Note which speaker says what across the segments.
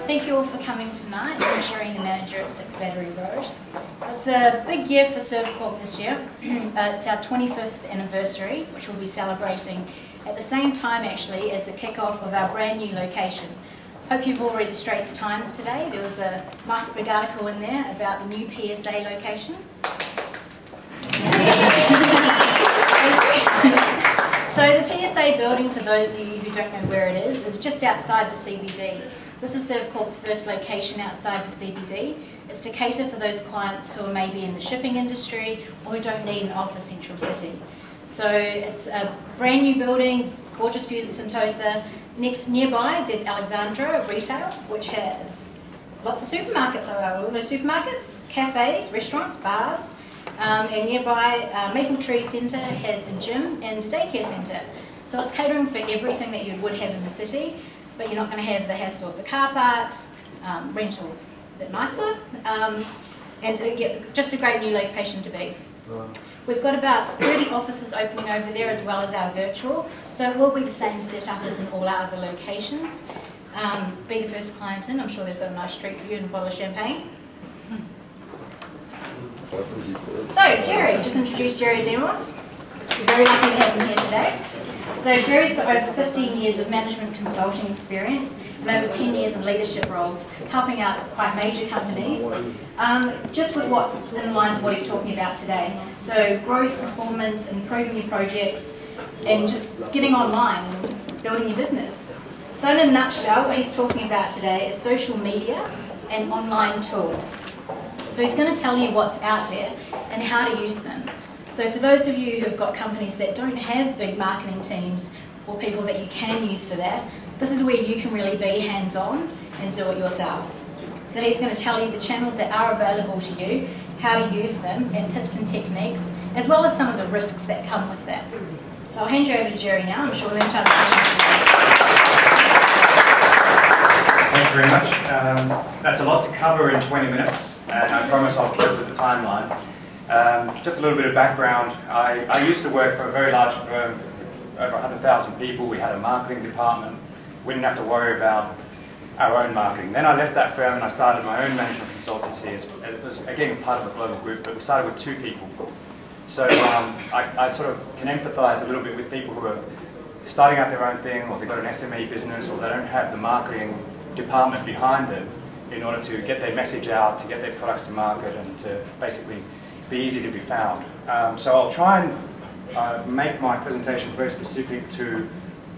Speaker 1: thank you all for coming tonight. I'm Jerry, the manager at 6 Battery Road. It's a big year for Servcorp this year. It's our 25th anniversary, which we'll be celebrating at the same time actually as the kick-off of our brand new location. Hope you've all read the Straits Times today. There was a nice big article in there about the new PSA location. So the PSA building, for those of you who don't know where it is just outside the CBD. This is Servcorp's first location outside the CBD. It's to cater for those clients who are maybe in the shipping industry or who don't need an office central city. So it's a brand new building, gorgeous views of Sentosa. Nearby, there's Alexandra Retail, which has lots of supermarkets. Supermarkets, cafes, restaurants, bars. And nearby, Maple Tree Centre has a gym and a daycare centre. So it's catering for everything that you would have in the city, but you're not going to have the hassle of the car parks, rentals, a bit nicer, and just a great new location to be. We've got about 30 offices opening over there as well as our virtual, so it will be the same setup as in all our other locations. Be the first client in. I'm sure they've got a nice treat for you and a bottle of champagne. So, Jerry, just introduced Jerry Dimos. We're very lucky to have him here today. So, Jerry's got over 15 years of management consulting experience and over 10 years in leadership roles, helping out quite major companies, just with what in lines of what he's talking about today. So, growth, performance, improving your projects, and just getting online and building your business. So, in a nutshell, what he's talking about today is social media and online tools. So he's going to tell you what's out there and how to use them. So for those of you who've got companies that don't have big marketing teams or people that you can use for that, this is where you can really be hands-on and do it yourself. So he's going to tell you the channels that are available to you, how to use them, and tips and techniques, as well as some of the risks that come with that. So I'll hand you over to Jerry now. I'm sure we'll have time for questions.
Speaker 2: Thanks very much. That's a lot to cover in 20 minutes, and I promise I'll keep to the timeline. Just a little bit of background. I used to work for a very large firm, over 100,000 people. We had a marketing department. We didn't have to worry about our own marketing. Then I left that firm and I started my own management consultancy. It was, again, part of a global group, but we started with 2 people. So I sort of can empathise a little bit with people who are starting out their own thing, or they've got an SME business, or they don't have the marketing department behind them in order to get their message out, to get their products to market, and to basically be easy to be found. So I'll try and make my presentation very specific to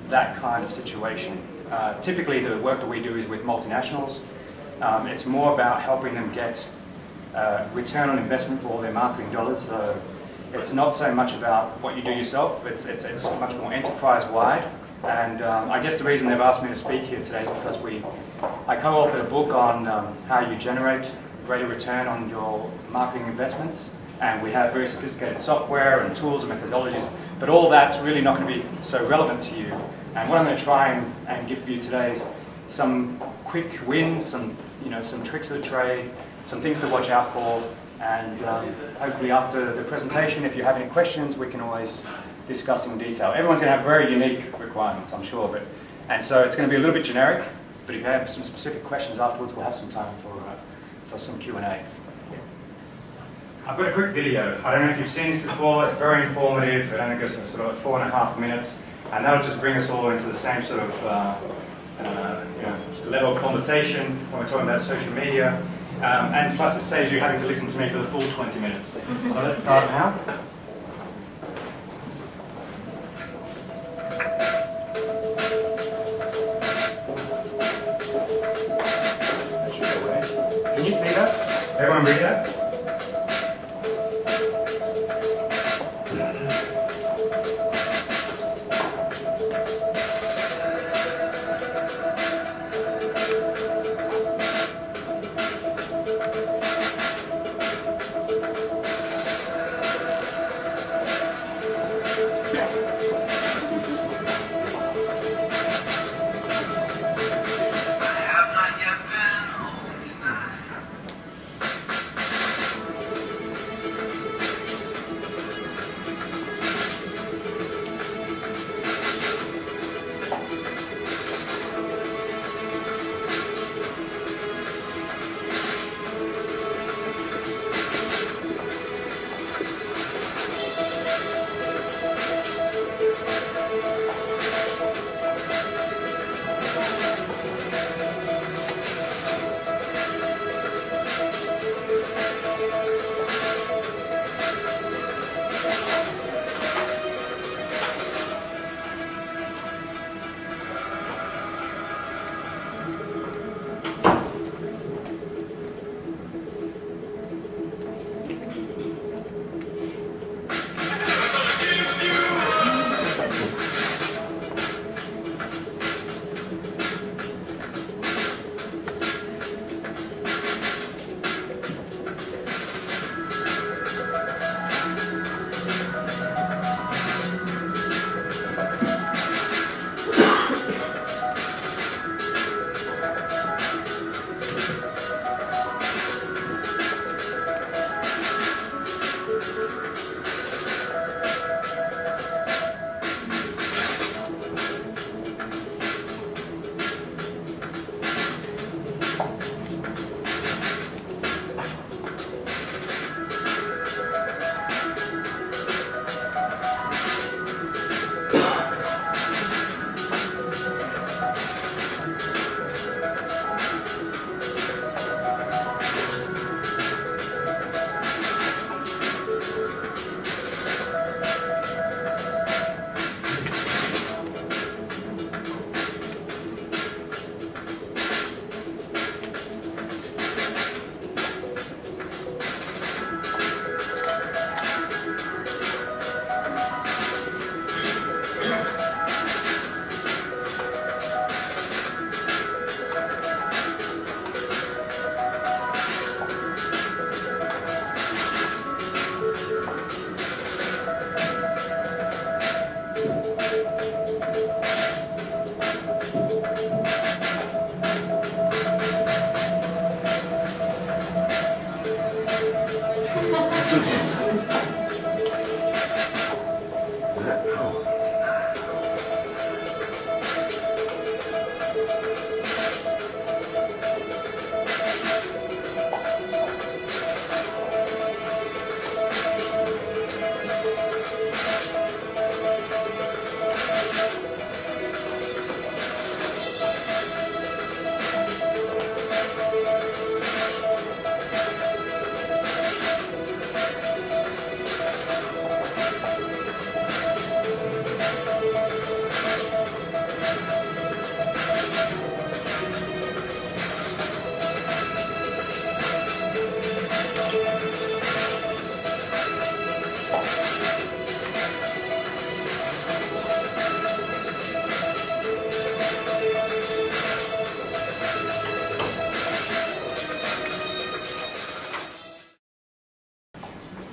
Speaker 2: that kind of situation. Typically the work that we do is with multinationals. It's more about helping them get return on investment for all their marketing dollars. So it's not so much about what you do yourself, it's much more enterprise-wide. And I guess the reason they've asked me to speak here today is because I co-authored a book on how you generate greater return on your marketing investments, and we have very sophisticated software and tools and methodologies, but all that's really not going to be so relevant to you. And what I'm going to try and give you today is some quick wins, some tricks of the trade, some things to watch out for, and hopefully after the presentation, if you have any questions, we can always discuss in detail. Everyone's going to have very unique requirements, I'm sure of it, and so it's going to be a little bit generic, but if you have some specific questions afterwards, we'll have some time for some Q&A. I've got a quick video. I don't know if you've seen this before. It's very informative. It only goes for sort of 4.5 minutes, and that'll just bring us all into the same sort of level of conversation when we're talking about social media, and plus it saves you having to listen to me for the full 20 minutes. So let's start now. Can you see that? Everyone read that?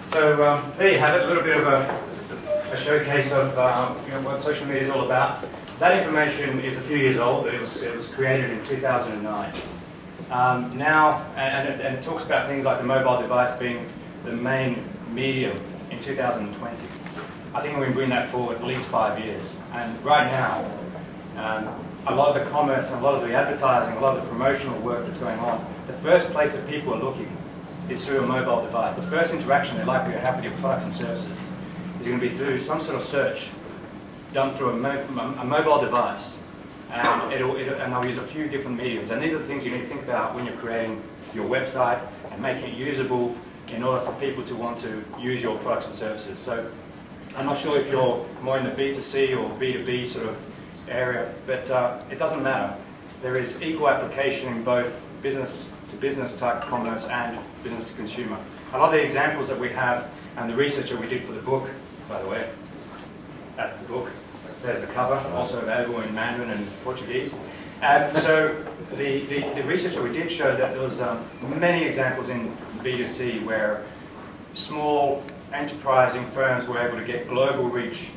Speaker 2: So there you have it, a little bit of a showcase of what social media is all about. That information is a few years old. It was created in 2009. Now, and it talks about things like the mobile device being the main medium in 2020. I think we can bring that forward at least 5 years. And right now, a lot of the commerce and a lot of the advertising, a lot of the promotional work that's going on, the first place that people are looking is through a mobile device. The first interaction they're likely to have with your products and services is going to be through some sort of search done through a mobile device. And they'll use a few different mediums. And these are the things you need to think about when you're creating your website and making it usable in order for people to want to use your products and services. So I'm not sure if you're more in the B2C or B2B sort of area, but it doesn't matter. There is equal application in both business to business type commerce and business to consumer. A lot of the examples that we have and the research that we did for the book, by the way, that's the book. There's the cover, also available in Mandarin and Portuguese. So the research that we did showed that there was many examples in B2C where small enterprising firms were able to get global reach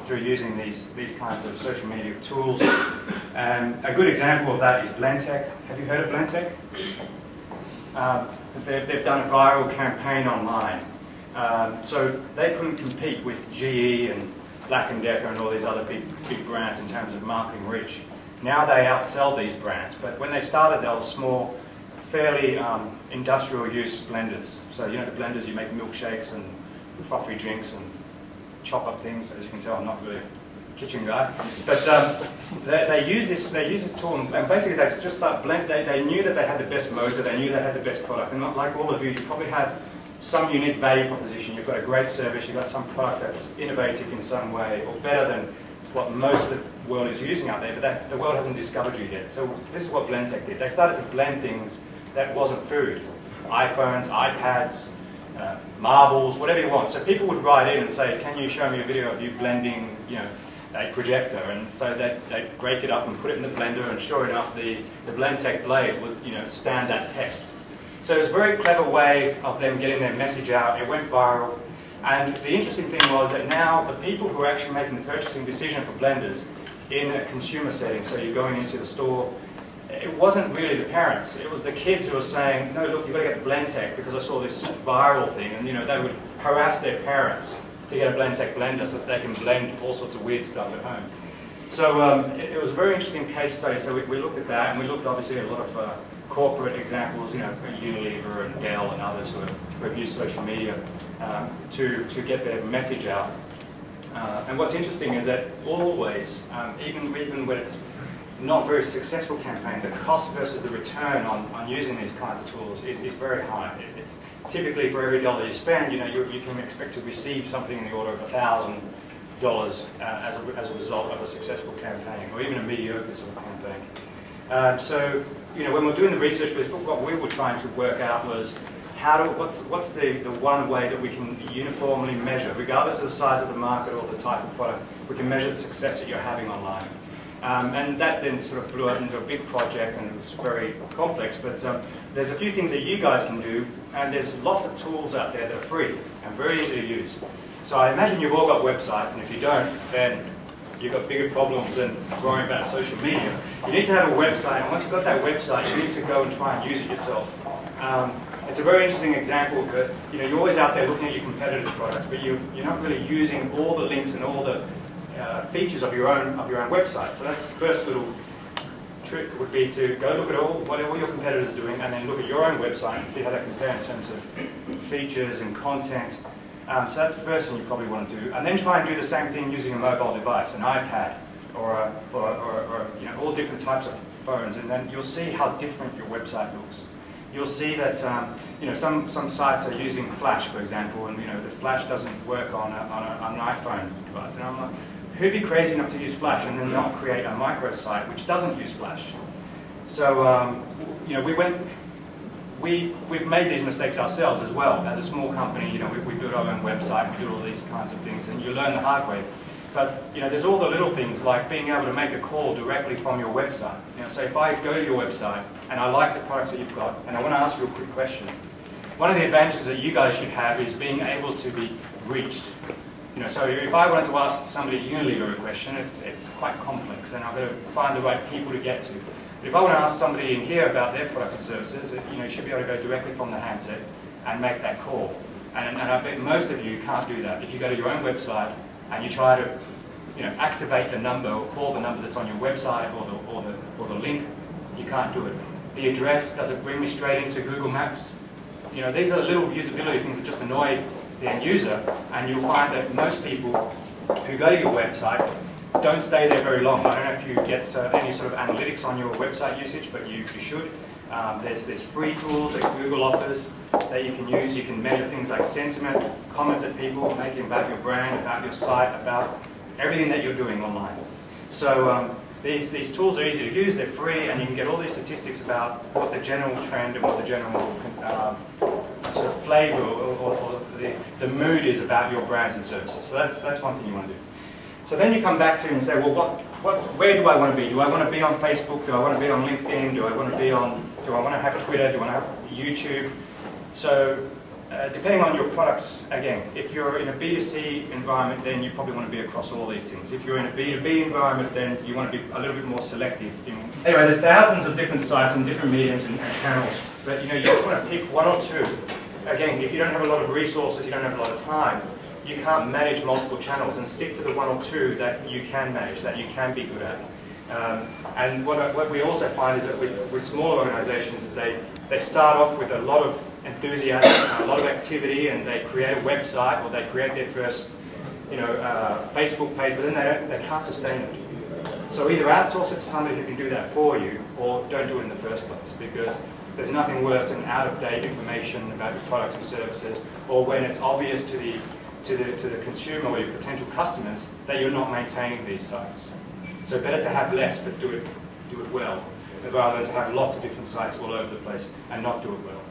Speaker 2: through using these kinds of social media tools. A good example of that is Blendtec. Have you heard of Blendtec? They've done a viral campaign online. So they couldn't compete with GE and Black & Decker and all these other big brands in terms of marketing reach. Now they outsell these brands, but when they started they were small, fairly industrial use blenders. So you know the blenders you make milkshakes and frothy drinks and chop up things. As you can tell, I'm not really a kitchen guy, but they use this tool, and basically they just start blend. They knew that they had the best motor, they knew they had the best product, and like all of you, you probably have some unique value proposition. You've got a great service, you've got some product that's innovative in some way, or better than what most of the world is using out there, but the world hasn't discovered you yet. So this is what Blendtec did. They started to blend things that wasn't food. iPhones, iPads, marbles, whatever you want. So people would write in and say, can you show me a video of you blending, you know, a projector? And so they'd break it up and put it in the blender, and sure enough, the Blendtec blade would, you know, stand that test. So it was a very clever way of them getting their message out. It went viral. And the interesting thing was that now the people who are actually making the purchasing decision for blenders in a consumer setting, so you're going into the store, it wasn't really the parents. It was the kids who were saying, no, look, you've got to get the Blendtec because I saw this viral thing. And, you know, they would harass their parents to get a Blendtec blender so that they can blend all sorts of weird stuff at home. So it was a very interesting case study. So we looked at that, and we looked obviously at a lot of corporate examples, you know, Unilever and Dell and others who have used social media to get their message out. And what's interesting is that always, even when it's not a very successful campaign, the cost versus the return on using these kinds of tools is very high. It's typically for every dollar you spend, you know, you can expect to receive something in the order of $1,000 as a result of a successful campaign, or even a mediocre sort of campaign. So, you know, when we're doing the research for this book, what we were trying to work out was what's the one way that we can uniformly measure, regardless of the size of the market or the type of product, we can measure the success that you're having online. And that then sort of blew out into a big project, and it was very complex, but there's a few things that you guys can do, and there's lots of tools out there that are free and very easy to use. So I imagine you've all got websites, and if you don't, then you've got bigger problems than worrying about social media. You need to have a website, and once you've got that website, you need to go and try and use it yourself. It's a very interesting example that, you know, you're always out there looking at your competitors' products, but you're not really using all the links and all the features of your own website. So that's the first little trick would be to go look at what all your competitors are doing, and then look at your own website and see how they compare in terms of features and content. So that's the first thing you probably want to do, and then try and do the same thing using a mobile device, an iPad, or you know, all different types of phones, and then you'll see how different your website looks. You'll see that you know, some sites are using Flash, for example, and you know, the Flash doesn't work on an iPhone device. And I'm like, who'd be crazy enough to use Flash and then not create a microsite which doesn't use Flash? So you know, we've made these mistakes ourselves as well. As a small company, you know, we build our own website, we do all these kinds of things, and you learn the hard way. But you know, there's all the little things like being able to make a call directly from your website. You know, so if I go to your website and I like the products that you've got, and I want to ask you a quick question, one of the advantages that you guys should have is being able to be reached. You know, so if I wanted to ask somebody at Unilever a question, it's quite complex, and I've got to find the right people to get to. But if I want to ask somebody in here about their products and services, you know, you should be able to go directly from the handset and make that call. And I bet most of you can't do that. If you go to your own website and you try to, you know, activate the number or call the number that's on your website or the link, you can't do it. The address, does it bring me straight into Google Maps? You know, these are little usability things that just annoy the end user, and you'll find that most people who go to your website don't stay there very long. I don't know if you get any sort of analytics on your website usage, but you should. There's free tools that Google offers that you can use. You can measure things like sentiment, comments that people are making about your brand, about your site, about everything that you're doing online. So these tools are easy to use, they're free, and you can get all these statistics about what the general trend and what the general sort of flavor or the mood is about your brands and services. So that's one thing you want to do. So then you come back to and say, well, where do I want to be? Do I want to be on Facebook? Do I want to be on LinkedIn? Do I want to have Twitter? Do I want to have YouTube? So depending on your products, again, if you're in a B2C environment, then you probably want to be across all these things. If you're in a B2B environment, then you want to be a little bit more selective. Anyway, there's thousands of different sites and different mediums and channels, but you know, you just want to pick one or two. Again, if you don't have a lot of resources, you don't have a lot of time, you can't manage multiple channels, and stick to the one or two that you can manage, that you can be good at. And what we also find is that with smaller organizations is they start off with a lot of enthusiasm, a lot of activity, and they create a website or they create their first, you know, Facebook page, but then they can't sustain it. So either outsource it to somebody who can do that for you, or don't do it in the first place, because there's nothing worse than out-of-date information about your products and services, or when it's obvious to the consumer or your potential customers that you're not maintaining these sites. So better to have less but do it well, rather than to have lots of different sites all over the place and not do it well.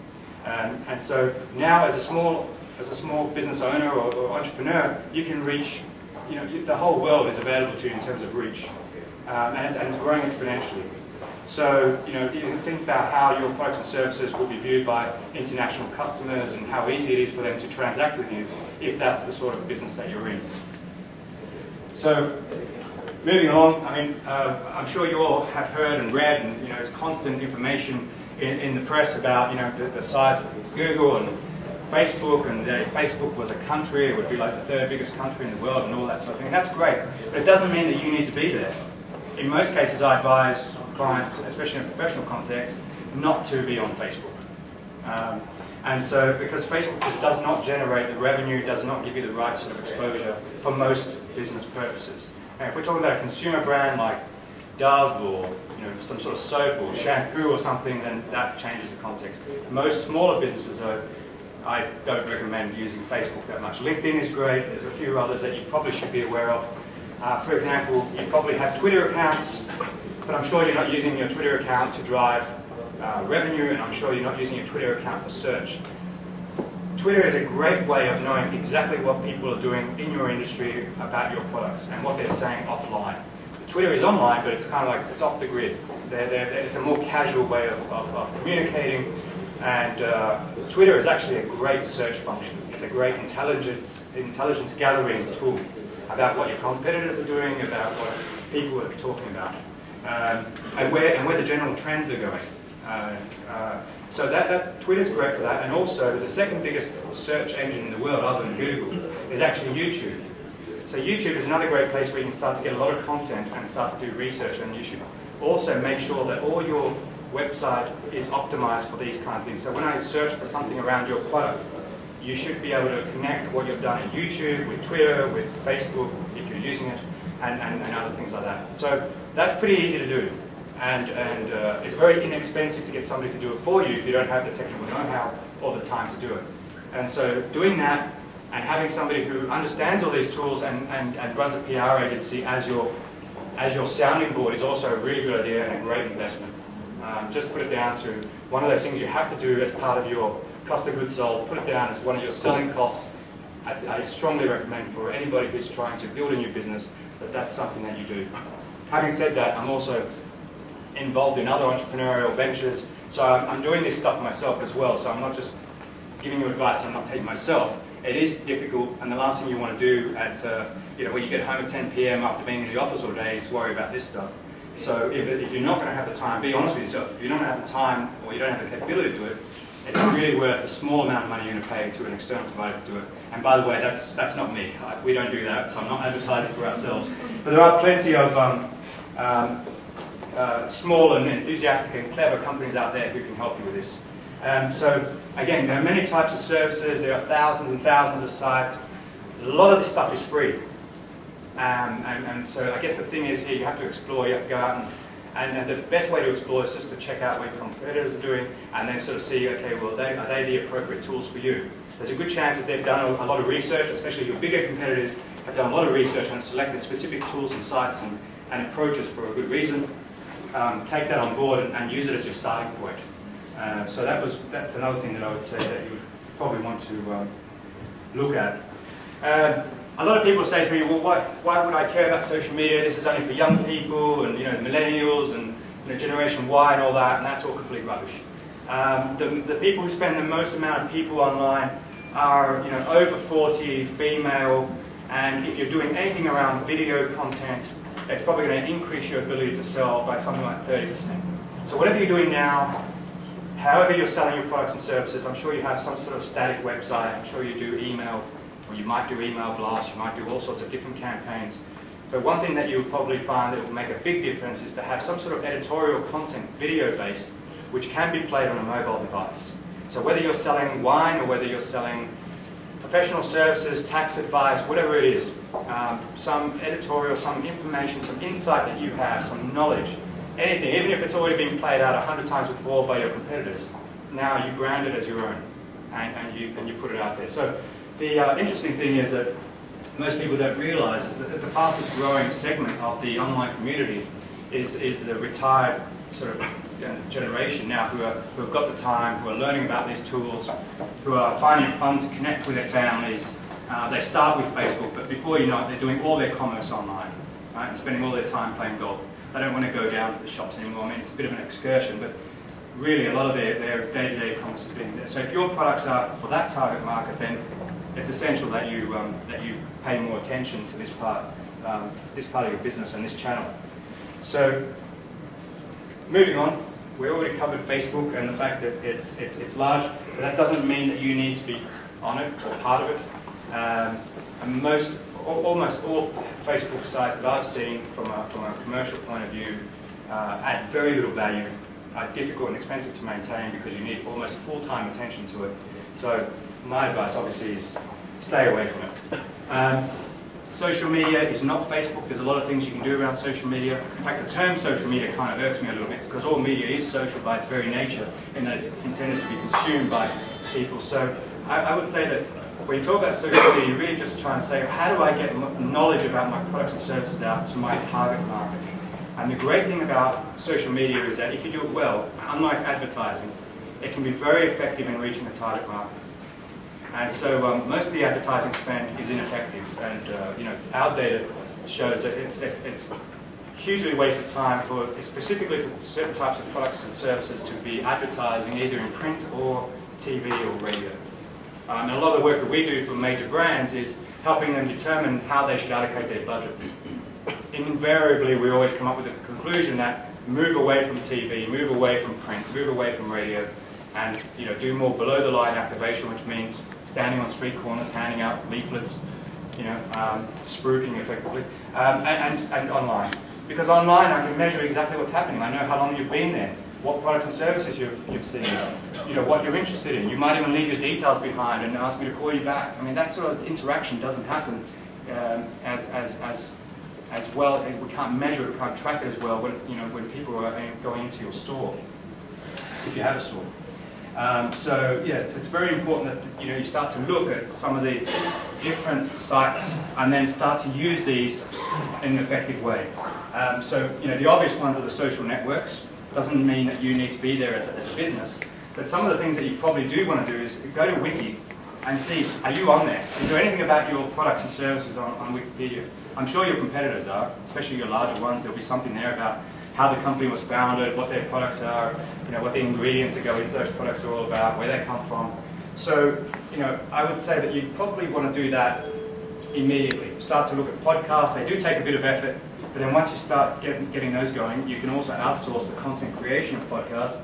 Speaker 2: And so now, as a small business owner or entrepreneur, you can reach, you know, the whole world is available to you in terms of reach, and it's growing exponentially. So, you know, you can think about how your products and services will be viewed by international customers and how easy it is for them to transact with you if that's the sort of business that you're in. So, moving along, I mean, I'm sure you all have heard and read, and you know, there's constant information in the press about, you know, the size of Google and Facebook, and if Facebook was a country, it would be like the third biggest country in the world and all that sort of thing. That's great, but it doesn't mean that you need to be there. In most cases, I advise clients, especially in a professional context, not to be on Facebook. And so, because Facebook just does not generate the revenue, does not give you the right sort of exposure for most business purposes. And if we're talking about a consumer brand like Dove or some sort of soap or shampoo or something, then that changes the context. Most smaller businesses, I don't recommend using Facebook that much. LinkedIn is great. There's a few others that you probably should be aware of. For example, you probably have Twitter accounts, but I'm sure you're not using your Twitter account to drive revenue, and I'm sure you're not using your Twitter account for search. Twitter is a great way of knowing exactly what people are doing in your industry about your products and what they're saying offline. Twitter is online, but it's kind of like it's off the grid. It's a more casual way of communicating, and Twitter is actually a great search function. It's a great intelligence gathering tool about what your competitors are doing, about what people are talking about, and where the general trends are going. So Twitter's great for that, and also the second biggest search engine in the world, other than Google, is actually YouTube. So YouTube is another great place where you can start to get a lot of content and start to do research, and you should also make sure that all your website is optimized for these kinds of things. So when I search for something around your product, you should be able to connect what you've done in YouTube with Twitter, with Facebook, if you're using it, and other things like that. So that's pretty easy to do. And it's very inexpensive to get somebody to do it for you if you don't have the technical know-how or the time to do it. And so doing that and having somebody who understands all these tools and runs a PR agency as your sounding board is also a really good idea and a great investment. Just put it down to one of those things you have to do as part of your cost of goods sold. Put it down as one of your selling costs. I strongly recommend for anybody who's trying to build a new business that that's something that you do. Having said that, I'm also involved in other entrepreneurial ventures, so I'm doing this stuff myself as well, so I'm not just giving you advice and I'm not taking myself. It is difficult, and the last thing you want to do at when you get home at 10 p.m. after being in the office all day is worry about this stuff. So if you're not going to have the time, be honest with yourself, if you don't have the time or you don't have the capability to do it, it's really worth a small amount of money you're going to pay to an external provider to do it. And by the way, that's not me. We don't do that, so I'm not advertising for ourselves. But there are plenty of small and enthusiastic and clever companies out there who can help you with this. So again, there are many types of services, there are thousands and thousands of sites. A lot of this stuff is free. And so I guess the thing is here, you have to explore, you have to go out and the best way to explore is just to check out what your competitors are doing and then sort of see, okay, well, are they the appropriate tools for you? There's a good chance that they've done a lot of research, especially your bigger competitors have done a lot of research and selected specific tools and sites and approaches for a good reason. Take that on board and use it as your starting point. So that's another thing that I would say that you would probably want to look at. A lot of people say to me, well, why would I care about social media? This is only for young people and millennials and Generation Y and all that, and that's all complete rubbish. The people who spend the most amount of people online are over 40, female, and if you're doing anything around video content, it's probably going to increase your ability to sell by something like 30%. So whatever you're doing now, however you're selling your products and services, I'm sure you have some sort of static website, I'm sure you do email, or you might do email blasts, you might do all sorts of different campaigns. But one thing that you'll probably find that will make a big difference is to have some sort of editorial content, video-based, which can be played on a mobile device. So whether you're selling wine or whether you're selling professional services, tax advice, whatever it is, some editorial, some information, some insight that you have, some knowledge, anything, even if it's already been played out 100 times before by your competitors, now you brand it as your own and you put it out there. So the interesting thing is that most people don't realize is that the fastest growing segment of the online community is the retired sort of generation now who have got the time, who are learning about these tools, who are finding it fun to connect with their families. They start with Facebook, but before you know it, they're doing all their commerce online, right, and spending all their time playing golf. They don't want to go down to the shops anymore. I mean, it's a bit of an excursion, but really a lot of their day-to-day commerce is being there. So if your products are for that target market, then it's essential that you pay more attention to this part of your business and this channel. So moving on, we already covered Facebook and the fact that it's large, but that doesn't mean that you need to be on it or part of it. And almost all Facebook sites that I've seen from a commercial point of view add very little value, are difficult and expensive to maintain because you need almost full-time attention to it. So my advice obviously is stay away from it. Social media is not Facebook. There's a lot of things you can do around social media. In fact, the term social media kind of irks me a little bit because all media is social by its very nature in that it's intended to be consumed by people. So I would say that when you talk about social media, you're really just trying to say, how do I get knowledge about my products and services out to my target market? And the great thing about social media is that if you do it well, unlike advertising, it can be very effective in reaching the target market. And so most of the advertising spend is ineffective, and our data shows that it's hugely wasted time for, specifically for certain types of products and services, to be advertising either in print or TV or radio. And a lot of the work that we do for major brands is helping them determine how they should allocate their budgets. Invariably, we always come up with a conclusion that move away from TV, move away from print, move away from radio, and do more below-the-line activation, which means standing on street corners, handing out leaflets, spruiking effectively, and online. Because online, I can measure exactly what's happening. I know how long you've been there, what products and services you've seen, what you're interested in. You might even leave your details behind and ask me to call you back. I mean, that sort of interaction doesn't happen as well. We can't measure it, we can't track it as well when people are going into your store, if you have a store. So yeah, it's very important that you start to look at some of the different sites and then start to use these in an effective way. So the obvious ones are the social networks. Doesn't mean that you need to be there as a business, but some of the things that you probably do want to do is go to Wiki and see, are you on there? Is there anything about your products and services on Wikipedia? I'm sure your competitors are, especially your larger ones. There'll be something there about how the company was founded, what their products are, what the ingredients that go into those products are all about, where they come from. So, I would say that you probably want to do that immediately. Start to look at podcasts. They do take a bit of effort, but then once you start getting those going, you can also outsource the content creation of podcasts.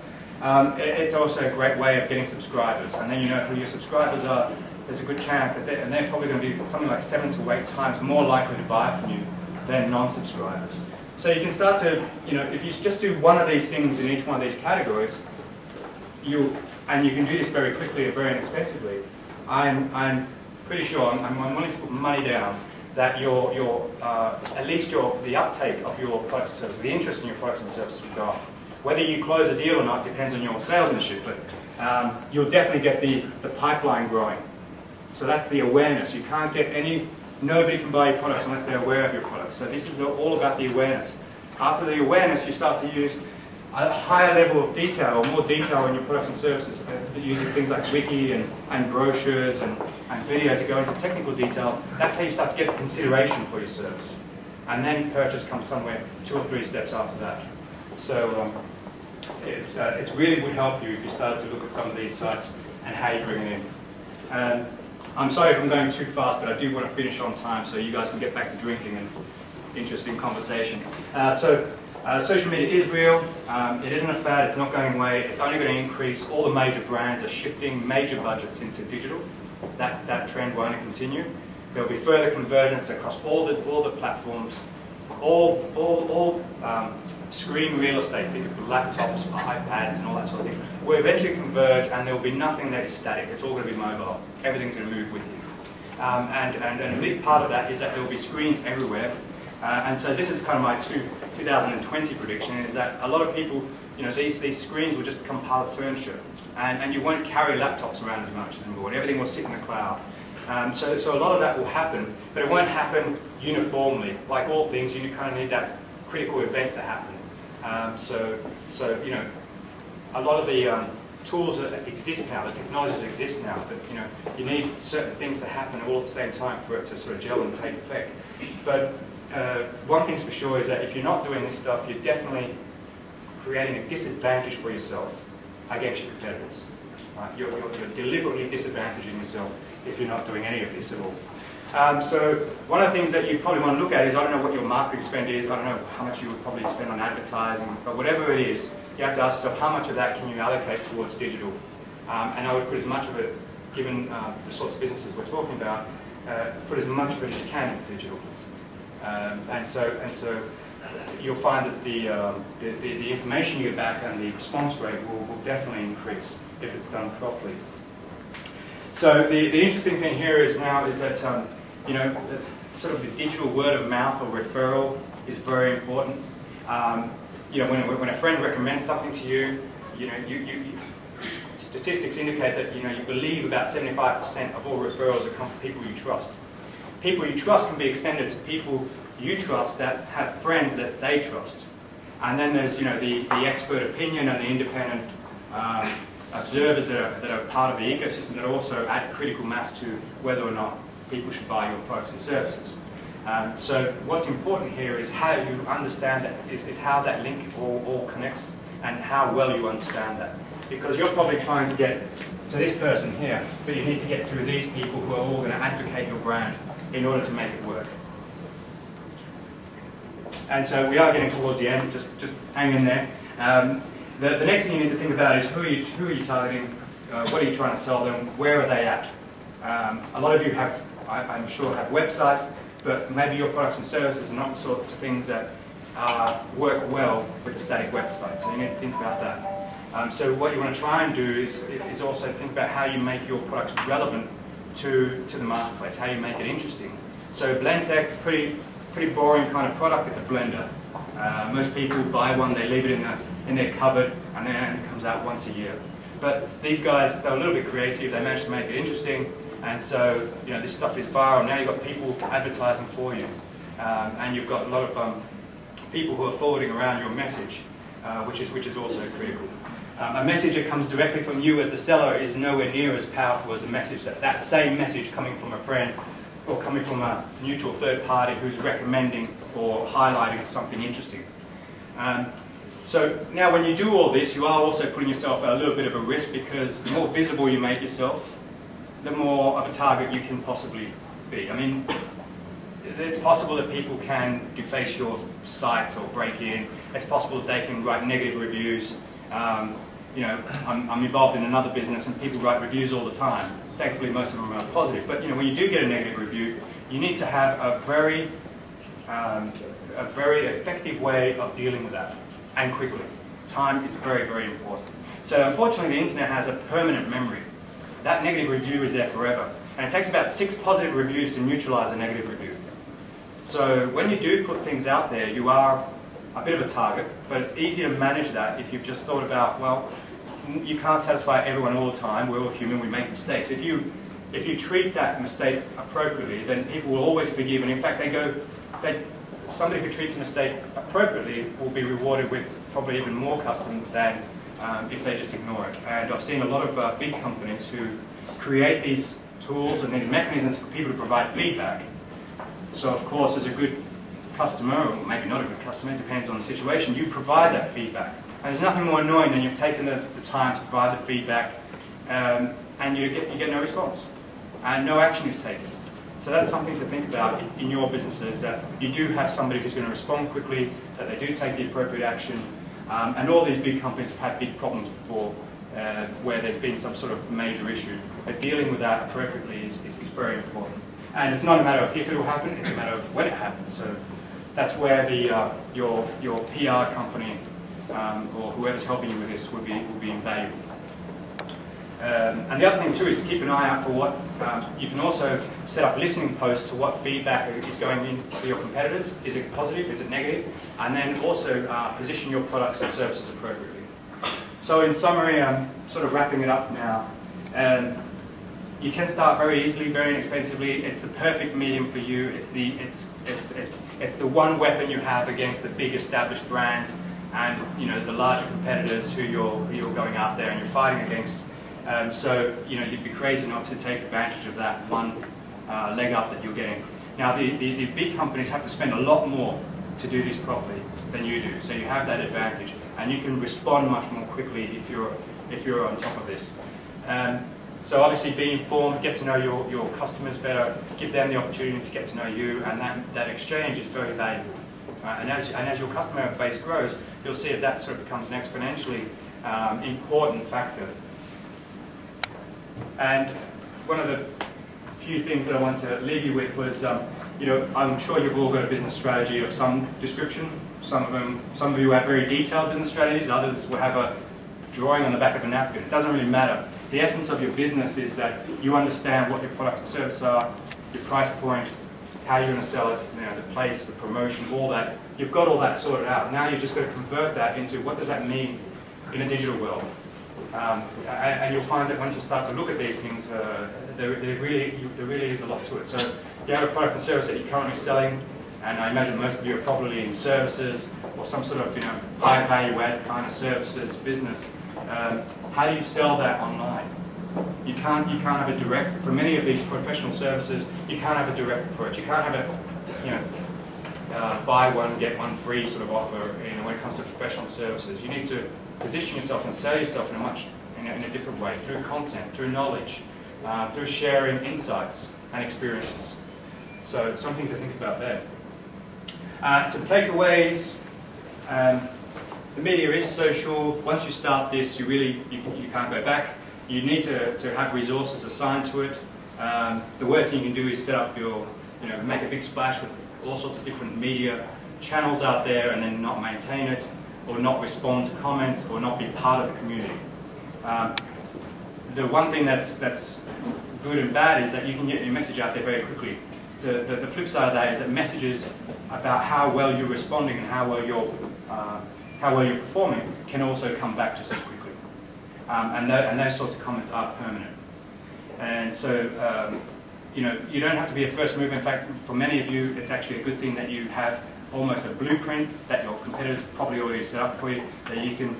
Speaker 2: It's also a great way of getting subscribers, and then you know who your subscribers are. There's a good chance that they're probably going to be something like 7 to 8 times more likely to buy from you than non-subscribers. So you can start to, if you just do one of these things in each one of these categories, and you can do this very quickly and very inexpensively, I'm pretty sure, I'm willing to put money down that at least the uptake of your products and services, the interest in your products and services will go up. Whether you close a deal or not depends on your salesmanship, but you'll definitely get the pipeline growing. So that's the awareness. You can't get nobody can buy your products unless they're aware of your products. So this is all about the awareness. After the awareness, you start to use a higher level of detail, or more detail in your products and services, using things like wiki and brochures and videos that go into technical detail. That's how you start to get consideration for your service. And then purchase comes somewhere 2 or 3 steps after that. So it really would help you if you started to look at some of these sites and how you bring it in. I'm sorry if I'm going too fast, but I do want to finish on time so you guys can get back to drinking and interesting conversation. Social media is real. It isn't a fad. It's not going away. It's only going to increase. All the major brands are shifting major budgets into digital. That trend will only continue. There will be further convergence across all the platforms, all screen real estate. Think of the laptops, iPads, and all that sort of thing. Will eventually converge, and there will be nothing that is static. It's all going to be mobile. Everything's going to move with you. And a big part of that is that there will be screens everywhere. And so this is kind of my 2020 prediction, is that a lot of people, these screens will just become part of furniture. And you won't carry laptops around as much anymore. Everything will sit in the cloud. So a lot of that will happen, but it won't happen uniformly. Like all things, you kind of need that critical event to happen. So a lot of the tools that exist now, the technologies that exist now, but you need certain things to happen all at the same time for it to sort of gel and take effect. But one thing's for sure is that if you're not doing this stuff, you're definitely creating a disadvantage for yourself against your competitors. Right? You're deliberately disadvantaging yourself if you're not doing any of this at all. So one of the things that you probably want to look at is, I don't know what your marketing spend is, I don't know how much you would probably spend on advertising, but whatever it is, you have to ask yourself how much of that can you allocate towards digital. And I would put as much of it given the sorts of businesses we're talking about, put as much of it as you can into digital. And so you'll find that the information you get back and the response rate will definitely increase if it's done properly. So the interesting thing here is that you know, sort of the digital word of mouth or referral is very important. You know, when a friend recommends something to you, you know, statistics indicate that you believe about 75% of all referrals are come from people you trust. People you trust can be extended to people you trust that have friends that they trust. And then there's the expert opinion and the independent observers that are part of the ecosystem that also add critical mass to whether or not people should buy your products and services. So what's important here is how you understand that, is how that link all connects and how well you understand that. Because you're probably trying to get to this person here, but you need to get through these people who are all going to advocate your brand in order to make it work. And so we are getting towards the end, just hang in there. The next thing you need to think about is who are you targeting, what are you trying to sell them, where are they at? A lot of you have, I'm sure, have websites, but maybe your products and services are not the sorts of things that work well with a static website, so you need to think about that. So what you want to try and do is also think about how you make your products relevant to the marketplace, how you make it interesting. So Blendtec, pretty boring kind of product. It's a blender. Most people buy one, they leave it in their cupboard, and then it comes out once a year. But these guys, they're a little bit creative. They managed to make it interesting, and so this stuff is viral. Now you've got people advertising for you, and you've got a lot of people who are forwarding around your message, which is also critical. A message that comes directly from you as the seller is nowhere near as powerful as a message that same message coming from a friend or coming from a neutral third party who's recommending or highlighting something interesting. So now when you do all this, you are also putting yourself at a little bit of a risk, because the more visible you make yourself, the more of a target you can possibly be. I mean, it's possible that people can deface your site or break in. It's possible that they can write negative reviews. I'm involved in another business and people write reviews all the time. Thankfully, most of them are positive. But when you do get a negative review, you need to have a very effective way of dealing with that, and quickly. Time is very, very important. So unfortunately, the internet has a permanent memory. That negative review is there forever. And it takes about 6 positive reviews to neutralize a negative review. So when you do put things out there, you are a bit of a target, but it's easy to manage that if you've just thought about, well, you can't satisfy everyone all the time. We're all human, we make mistakes. If you treat that mistake appropriately, then people will always forgive, and in fact somebody who treats a mistake appropriately will be rewarded with probably even more custom than if they just ignore it. And I've seen a lot of big companies who create these tools and these mechanisms for people to provide feedback. So of course, as a good customer, or maybe not a good customer, it depends on the situation, you provide that feedback. And there's nothing more annoying than you've taken the time to provide the feedback and you get no response and no action is taken. So that's something to think about in your businesses, that you do have somebody who's going to respond quickly, that they do take the appropriate action. And all these big companies have had big problems before where there's been some sort of major issue. But dealing with that appropriately is very important. And it's not a matter of if it will happen, it's a matter of when it happens. So that's where your PR company or whoever's helping you with this will be invaluable. And the other thing too is to keep an eye out for what, you can also set up listening posts to what feedback is going in for your competitors. Is it positive, is it negative? And then also position your products and services appropriately. So in summary, I'm sort of wrapping it up now. You can start very easily, very inexpensively. It's the perfect medium for you. It's the one weapon you have against the big established brands and the larger competitors who you're going out there and you're fighting against. So you'd be crazy not to take advantage of that one leg up that you're getting. Now the big companies have to spend a lot more to do this properly than you do. So you have that advantage, and you can respond much more quickly if you're on top of this. So obviously be informed, get to know your customers better, give them the opportunity to get to know you, and that exchange is very valuable. And as your customer base grows, you'll see that sort of becomes an exponentially important factor. And one of the few things that I want to leave you with was, you know, I'm sure you've all got a business strategy of some description. Some of you have very detailed business strategies. Others will have a drawing on the back of a napkin. It doesn't really matter. The essence of your business is that you understand what your products and services are, your price point, how you're going to sell it, you know, the place, the promotion, all that. You've got all that sorted out. Now you've just got to convert that into what does that mean in a digital world. And you'll find that once you start to look at these things, there really is a lot to it. So you have a product and service that you're currently selling, and I imagine most of you are probably in services or some sort of, you know, high value add kind of services business. How do you sell that online? You can't have a direct, for many of these professional services, you can't have a direct approach. You can't have a, you know, buy one, get one free sort of offer, you know, when it comes to professional services. You need to position yourself and sell yourself in a different way, through content, through knowledge, through sharing insights and experiences. So something to think about there. Some takeaways. The media is social. Once you start this, you can't go back. You need to have resources assigned to it. The worst thing you can do is set up your, you know, make a big splash with all sorts of different media channels out there and then not maintain it, or not respond to comments, or not be part of the community. The one thing that's good and bad is that you can get your message out there very quickly. The flip side of that is that messages about how well you're responding and how well you're performing can also come back just as quickly. And those sorts of comments are permanent. And so, you know, you don't have to be a first mover. In fact, for many of you, it's actually a good thing that you have almost a blueprint that your competitors have probably already set up for you, that you can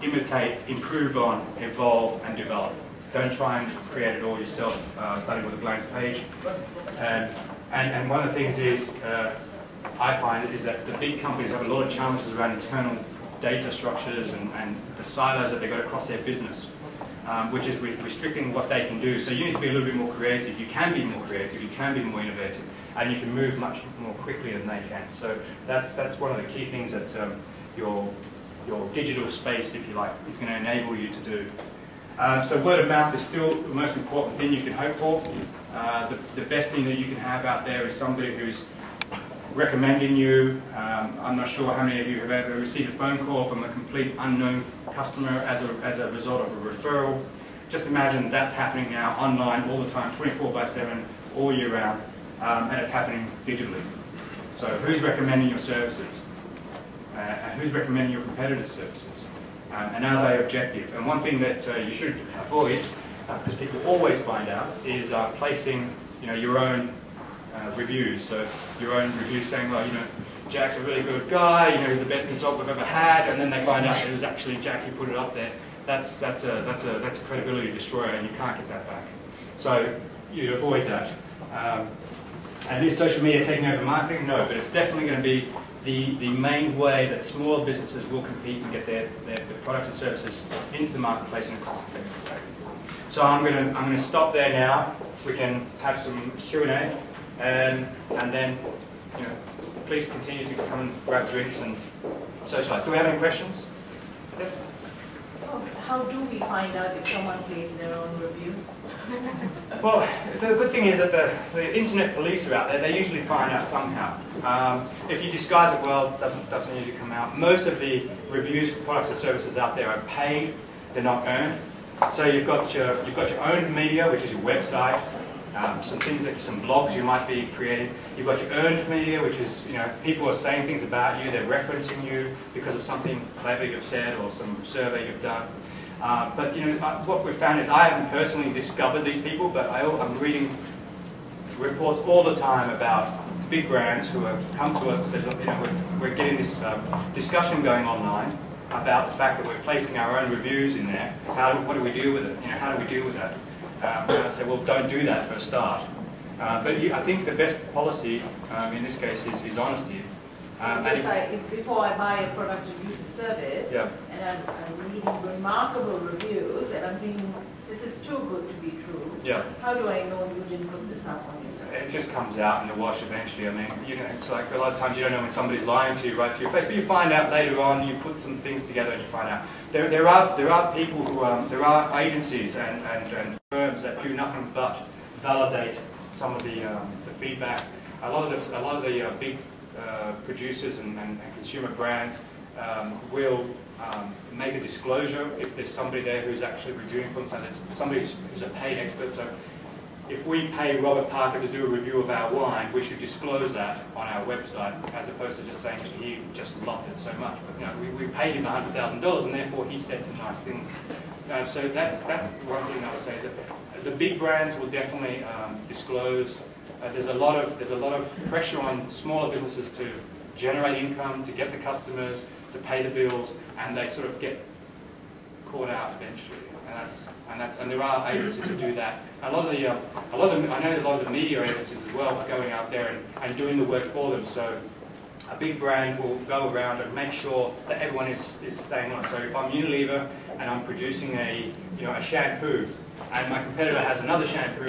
Speaker 2: imitate, improve on, evolve, and develop. Don't try and create it all yourself, starting with a blank page. And one of the things is, I find, is that the big companies have a lot of challenges around internal data structures and the silos that they've got across their business, which is restricting what they can do. So you need to be a little bit more creative. You can be more creative, you can be more innovative, and you can move much more quickly than they can. So that's one of the key things that your digital space, if you like, is going to enable you to do. So word of mouth is still the most important thing you can hope for. The best thing that you can have out there is somebody who's recommending you. I'm not sure how many of you have ever received a phone call from a complete unknown customer as a result of a referral. Just imagine that's happening now online all the time, 24/7, all year round, and it's happening digitally. So who's recommending your services? And who's recommending your competitors' services? And are they objective? And one thing that you should avoid, because people always find out, is placing, you know, your own reviews. So your own reviews saying, well, you know, Jack's a really good guy, you know, he's the best consultant we've ever had, and then they find out it was actually Jack who put it up there. That's a credibility destroyer, and you can't get that back. So you'd avoid that. And is social media taking over marketing? No, but it's definitely going to be the main way that small businesses will compete and get their products and services into the marketplace in a cost-effective way. So I'm going to stop there now. We can have some Q&A, and then, you know, please continue to come and grab drinks and socialise. Do we have any questions? Yes.
Speaker 3: How do we find out if someone placed their own review?
Speaker 2: Well, the good thing is that the internet police are out there. They usually find out somehow. If you disguise it well, it doesn't usually come out. Most of the reviews for products and services out there are paid. They're not earned. So you've got your owned media, which is your website. Some blogs you might be creating. You've got your earned media, which is, you know, people are saying things about you. They're referencing you because of something clever you've said or some survey you've done. But you know, what we've found is I haven't personally discovered these people, but I'm reading reports all the time about big brands who have come to us and said, look, you know, we're getting this discussion going online about the fact that we're placing our own reviews in there. What do we do with it? You know, how do we deal with that? And I said, well, don't do that for a start. But I think the best policy in this case is honesty.
Speaker 3: Because before I buy a product or use a service,
Speaker 2: yeah,
Speaker 3: and I'm reading remarkable reviews, and I'm thinking, this is too good to be true.
Speaker 2: Yeah.
Speaker 3: How do I know you didn't put this up on your service?
Speaker 2: It just comes out in the wash eventually. I mean, you know, it's like a lot of times you don't know when somebody's lying to you right to your face, but you find out later on. You put some things together and you find out. There are people who there are agencies and firms terms that do nothing but validate some of the feedback. A lot of the big producers and consumer brands will make a disclosure if there's somebody there who's actually reviewing for them. So there's somebody who's a paid expert. So if we pay Robert Parker to do a review of our wine, we should disclose that on our website, as opposed to just saying that he just loved it so much. But you know, we paid him $100,000, and therefore he said some nice things. So that's one thing I would say is that the big brands will definitely disclose. There's a lot of pressure on smaller businesses to generate income, to get the customers, to pay the bills, and they sort of get caught out eventually. And there are agencies who do that. I know a lot of the media agencies as well are going out there and doing the work for them. So a big brand will go around and make sure that everyone is staying on it. So if I'm Unilever and I'm producing a shampoo, and my competitor has another shampoo,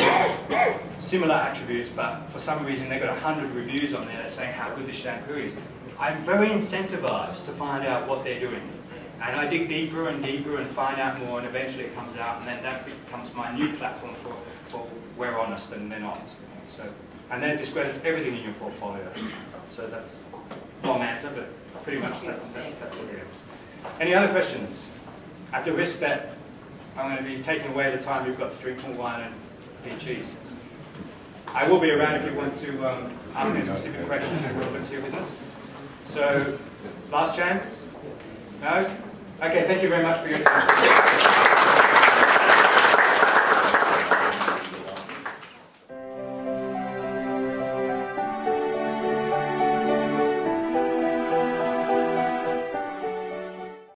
Speaker 2: similar attributes, but for some reason they've got 100 reviews on there saying how good this shampoo is, I'm very incentivized to find out what they're doing. And I dig deeper and deeper and find out more, and eventually it comes out, and then that becomes my new platform for we're honest and they're not. So, and then it discredits everything in your portfolio. So that's a long answer, but pretty much that's what it is. Any other questions? At the risk that I'm going to be taking away the time you've got to drink more wine and eat cheese. I will be around if you want to ask me a specific question relevant to your business. So, last chance? No? Okay, thank you very much for your attention.